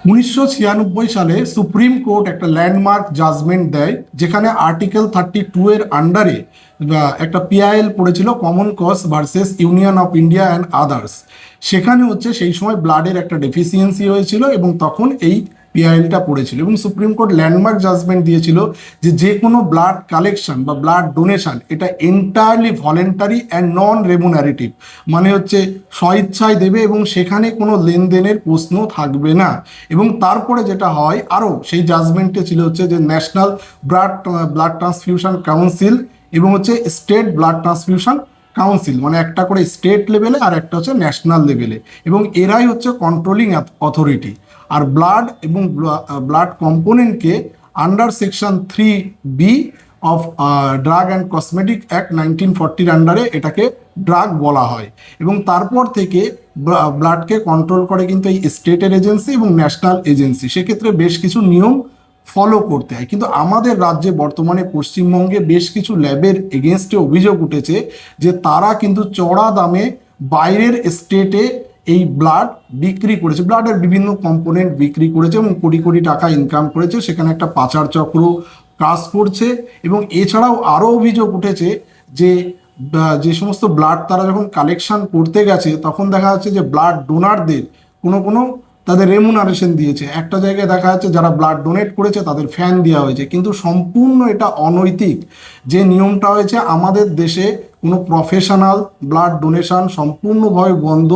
1996 সালে supreme court একটা landmark judgment দেয়, যেখানে আর্টিকেল 32 এর আন্ডারে একটা পিআইএল পড়েছিল, common cause versus union of India and others. সেখানে হচ্ছে সেই সময় ব্লাডের একটা ডেফিসিয়েন্সি হয়েছিল এবং তখন এই পিআইএলটা পড়েছিল এবং সুপ্রিম কোর্ট ল্যান্ডমার্ক জাজমেন্ট দিয়েছিল যে যে কোনো ব্লাড কালেকশন বা ব্লাড ডোনেশন এটা এন্টায়ারলি ভলেন্টারি অ্যান্ড নন রেমুনারেটিভ, মানে হচ্ছে স্বইচ্ছায় দেবে এবং সেখানে কোনো লেনদেনের প্রশ্ন থাকবে না। এবং তারপরে যেটা হয় আরও সেই জাজমেন্টে ছিল হচ্ছে যে national blood blood transfusion council এবং হচ্ছে স্টেট ব্লাড ট্রান্সফিউশন কাউন্সিল, মানে একটা করে স্টেট লেভেলে আর একটা হচ্ছে ন্যাশনাল লেভেলে, এবং এরাই হচ্ছে কন্ট্রোলিং অথরিটি। আর ব্লাড এবং ব্লাড কম্পোনেন্টকে under section 3B of drug and cosmetic act 1940 আন্ডারে এটাকে ড্রাগ বলা হয়। এবং তারপর থেকে ব্লাডকে কন্ট্রোল করে কিন্তু এই স্টেটের এজেন্সি এবং ন্যাশনাল এজেন্সি, সেক্ষেত্রে বেশ কিছু নিয়ম ফলো করতে হয়। কিন্তু আমাদের রাজ্যে বর্তমানে পশ্চিমবঙ্গে বেশ কিছু ল্যাবের এগেনস্টে অভিযোগ উঠেছে যে তারা কিন্তু চড়া দামে বাইরের স্টেটে এই ব্লাড বিক্রি করেছে, ব্লাডের বিভিন্ন কম্পোনেন্ট বিক্রি করেছে এবং কোটি কোটি টাকা ইনকাম করেছে, সেখানে একটা পাচার চক্র কাজ করছে। এবং এছাড়াও আরও অভিযোগ উঠেছে যে যে সমস্ত ব্লাড তারা যখন কালেকশন করতে গেছে তখন দেখা যাচ্ছে যে ব্লাড ডোনারদের কোনো কোনো তাদের রেমুনারেশন দিয়েছে, একটা জায়গায় দেখা যাচ্ছে যারা ব্লাড ডোনেট করেছে তাদের ফ্যান দেওয়া হয়েছে, কিন্তু সম্পূর্ণ এটা অনৈতিক। যে নিয়মটা হয়েছে আমাদের দেশে কোনো প্রফেশনাল ব্লাড ডোনেশন সম্পূর্ণভাবে বন্ধ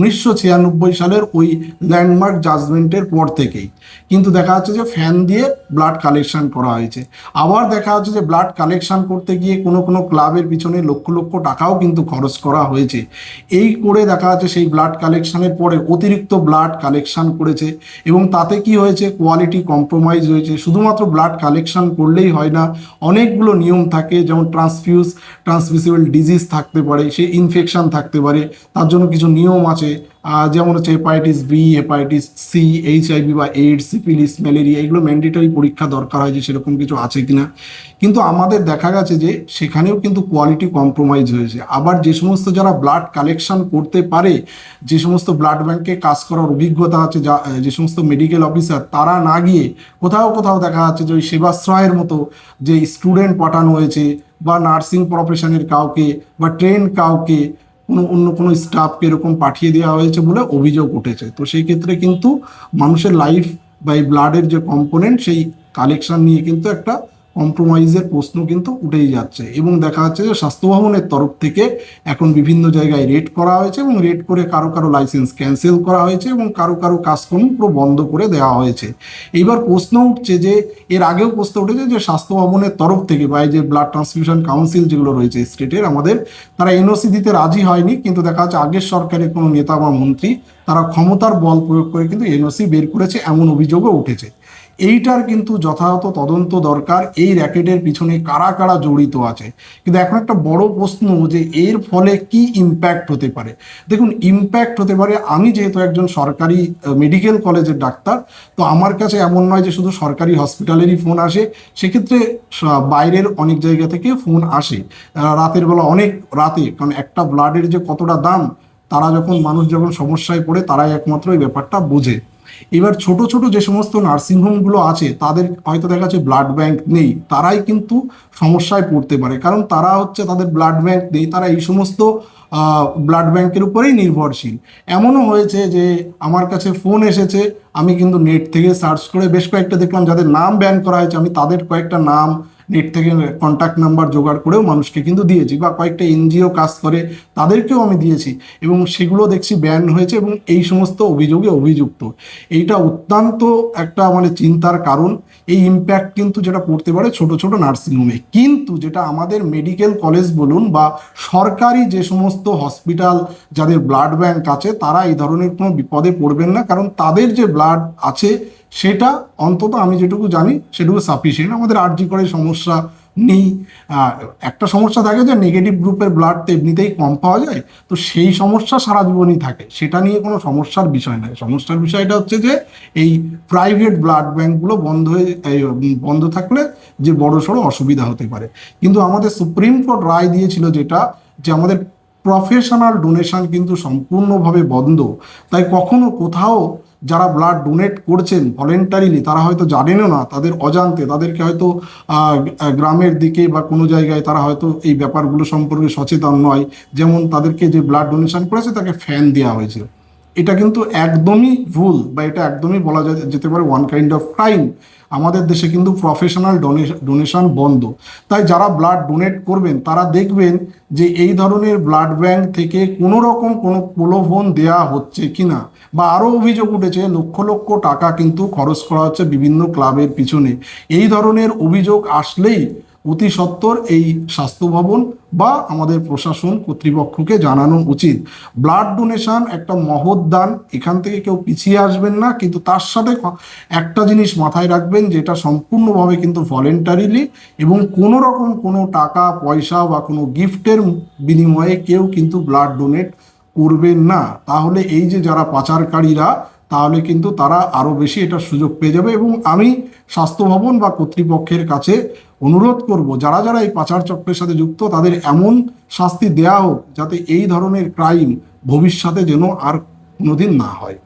1996 সালের ওই ল্যান্ডমার্ক জাজমেন্টের পর থেকেই। কিন্তু দেখা যাচ্ছে যে ফ্যান দিয়ে ব্লাড কালেকশন করা হয়েছে। আবার দেখা যাচ্ছে যে ব্লাড কালেকশন করতে গিয়ে কোনো কোনো ক্লাবের পিছনে লক্ষ লক্ষ টাকাও কিন্তু খরচ করা হয়েছে। এই করে দেখা যাচ্ছে সেই ব্লাড কালেকশনের পরে অতিরিক্ত ব্লাড কালেকশন করেছে এবং তাতে কি হয়েছে, কোয়ালিটি কম্প্রোমাইজ হয়েছে। শুধুমাত্র ব্লাড কালেকশন করলেই হয় না, অনেকগুলো নিয়ম থাকে, যেমন ট্রান্সমিসিবল ডিজিজ থাকতে পারে, সে ইনফেকশন থাকতে পারে, তার জন্য কিছু নিয়ম আছে, যেমন হচ্ছে hepatitis B, hepatitis C, HIV বা এইডস, সিফিলিস, ম্যালেরিয়া, এগুলো ম্যান্ডেটরি পরীক্ষা দরকার হয় যে সেরকম কিছু আছে কিনা। কিন্তু আমাদের দেখা গেছে যে সেখানেও কিন্তু কোয়ালিটি কম্প্রোমাইজ হয়েছে। আবার যে সমস্ত যারা ব্লাড কালেকশন করতে পারে, যে সমস্ত ব্লাড ব্যাংকে কাজ করার অভিজ্ঞতা আছে, যে সমস্ত মেডিকেল অফিসার, তারা না গিয়ে কোথাও কোথাও দেখা যাচ্ছে যে ওই সেবাশ্রয়ের মতো যে স্টুডেন্ট পাঠানো হয়েছে বা নার্সিং প্রফেশনের কাউকে বা ট্রেন কাউকে, কোনো অন্য কোনো স্টাফকে এরকম পাঠিয়ে দেওয়া হয়েছে বলে অভিযোগ উঠেছে। তো সেই ক্ষেত্রে কিন্তু মানুষের লাইফ বা এই ব্লাডের যে কম্পোনেন্ট সেই কালেকশন নিয়ে কিন্তু একটা কম্প্রোমাইজের প্রশ্ন কিন্তু উঠেই যাচ্ছে। এবং দেখা যাচ্ছে যে স্বাস্থ্য ভবনের তরফ থেকে এখন বিভিন্ন জায়গায় রেড করা হয়েছে এবং রেড করে কারো কারো লাইসেন্স ক্যান্সেল করা হয়েছে এবং কারো কারো কাজকর্ম পুরো বন্ধ করে দেওয়া হয়েছে। এইবার প্রশ্ন উঠছে যে এর আগেও প্রশ্ন উঠেছে যে স্বাস্থ্য ভবনের তরফ থেকে বা এই যে ব্লাড ট্রান্সফিউশন কাউন্সিল যেগুলো রয়েছে স্টেটের আমাদের, তারা এনওসি দিতে রাজি হয়নি। কিন্তু দেখা যাচ্ছে আগের সরকারের কোনো নেতা বা মন্ত্রী তারা ক্ষমতার বল প্রয়োগ করে কিন্তু এনওসি বের করেছে, এমন অভিযোগও উঠেছে। এইটার কিন্তু যথাযথ তদন্ত দরকার, এই র্যাকেটের পিছনে কারা কারা জড়িত আছে। কিন্তু এখন একটা বড় প্রশ্ন যে এর ফলে কি ইম্প্যাক্ট হতে পারে। দেখুন, ইম্প্যাক্ট হতে পারে, আমি যেহেতু একজন সরকারি মেডিকেল কলেজের ডাক্তার, তো আমার কাছে এমন নয় যে শুধু সরকারি হসপিটালেরই ফোন আসে, সেক্ষেত্রে বাইরের অনেক জায়গা থেকে ফোন আসে রাতের বেলা, অনেক রাতে, কারণ একটা ব্লাডের যে কতটা দাম, তারা যখন মানুষ যখন সমস্যায় পড়ে তারাই একমাত্র এই ব্যাপারটা বোঝে। এবার ছোট ছোট যে সমস্ত নার্সিংহোমগুলো আছে তাদের হয়তো দেখা যাচ্ছে ব্লাড ব্যাংক নেই, তারাই কিন্তু সমস্যায় পড়তে পারে, কারণ তারা হচ্ছে তাদের ব্লাড ব্যাংক নেই, তারা এই সমস্ত ব্লাড ব্যাংকের উপরেই নির্ভরশীল। এমনও হয়েছে যে আমার কাছে ফোন এসেছে, আমি কিন্তু নেট থেকে সার্চ করে বেশ কয়েকটা দেখলাম যাদের নাম ব্যান করা হয়েছে, আমি তাদের কয়েকটা নাম নেট থেকে কন্ট্যাক্ট নাম্বার জোগাড় করেও মানুষকে কিন্তু দিয়েছি, বা কয়েকটা এনজিও কাজ করে তাদেরকেও আমি দিয়েছি, এবং সেগুলো দেখছি ব্যান হয়েছে এবং এই সমস্ত অভিযোগে অভিযুক্ত। এইটা অত্যন্ত একটা মানে চিন্তার কারণ। এই ইম্প্যাক্ট কিন্তু যেটা পড়তে পারে ছোট ছোট নার্সিংহোমে, কিন্তু যেটা আমাদের মেডিকেল কলেজ বলুন বা সরকারি যে সমস্ত হসপিটাল যাদের ব্লাড ব্যাংক আছে, তারা এই ধরনের কোনো বিপদে পড়বেন না, কারণ তাদের যে ব্লাড আছে সেটা অন্তত আমি যেটুকু জানি সেটুকু সাফিসিয়েন্ট। আমাদের আরজি করে সমস্যা নেই। একটা সমস্যা থাকে যে নেগেটিভ গ্রুপের ব্লাড তো এমনিতেই কম পাওয়া যায়, তো সেই সমস্যা সারা জীবনই থাকে, সেটা নিয়ে কোনো সমস্যার বিষয় নয়। সমস্যার বিষয়টা হচ্ছে যে এই প্রাইভেট ব্লাড ব্যাঙ্কগুলো বন্ধ থাকলে যে বড় সড়ো অসুবিধা হতে পারে। কিন্তু আমাদের সুপ্রিম কোর্ট রায় দিয়েছিল যেটা, যে আমাদের প্রফেশনাল ডোনেশন কিন্তু সম্পূর্ণভাবে বন্ধ, তাই কখনো কোথাও যারা ব্লাড ডোনেট করছেন ভলেন্টারিলি তারা হয়তো জানেনও না, তাদের অজান্তে তাদেরকে হয়তো গ্রামের দিকে বা কোনো জায়গায় তারা হয়তো এই ব্যাপারগুলো সম্পর্কে সচেতন নয়। যেমন তাদেরকে যে ব্লাড ডোনেশন করেছে তাকে ফ্যান দেওয়া হয়েছিল। এটা কিন্তু একদমই ভুল, বা এটা একদমই বলা যেতে পারে ওয়ান কাইন্ড অফ ক্রাইম। আমাদের দেশে কিন্তু প্রফেশনাল ডোনেশন বন্ধ। তাই যারা ব্লাড ডোনেট করবেন তারা দেখবেন যে এই ধরনের ব্লাড ব্যাংক থেকে কোনো রকম কোনো প্রলোভন দেয়া হচ্ছে কিনা, বা আরও অভিযোগ উঠেছে লক্ষ লক্ষ টাকা কিন্তু খরচ করা হচ্ছে বিভিন্ন ক্লাবের পিছনে। এই ধরনের অভিযোগ আসলেই অতি সত্বর এই স্বাস্থ্য ভবন বা আমাদের প্রশাসন কর্তৃপক্ষকে জানানো উচিত। ব্লাড ডোনেশন একটা মহৎ দান, এখান থেকে কেউ পিছিয়ে আসবেন না, কিন্তু তার সাথে একটা জিনিস মাথায় রাখবেন যে এটা সম্পূর্ণভাবে কিন্তু ভলেন্টারিলি, এবং কোনো রকম কোনো টাকা পয়সা বা কোনো গিফটের বিনিময়ে কেউ কিন্তু ব্লাড ডোনেট করবেন না। তাহলে এই যে যারা পাচারকারীরা, তাহলে কিন্তু তারা আরও বেশি এটার সুযোগ পেয়ে যাবে। এবং আমি স্বাস্থ্য ভবন বা কর্তৃপক্ষের কাছে অনুরোধ করব, যারা যারা এই পাচার চক্রের সাথে যুক্ত তাদের এমন শাস্তি দেয়া হোক যাতে এই ধরনের ক্রাইম ভবিষ্যতে যেন আর কোনোদিন না হয়।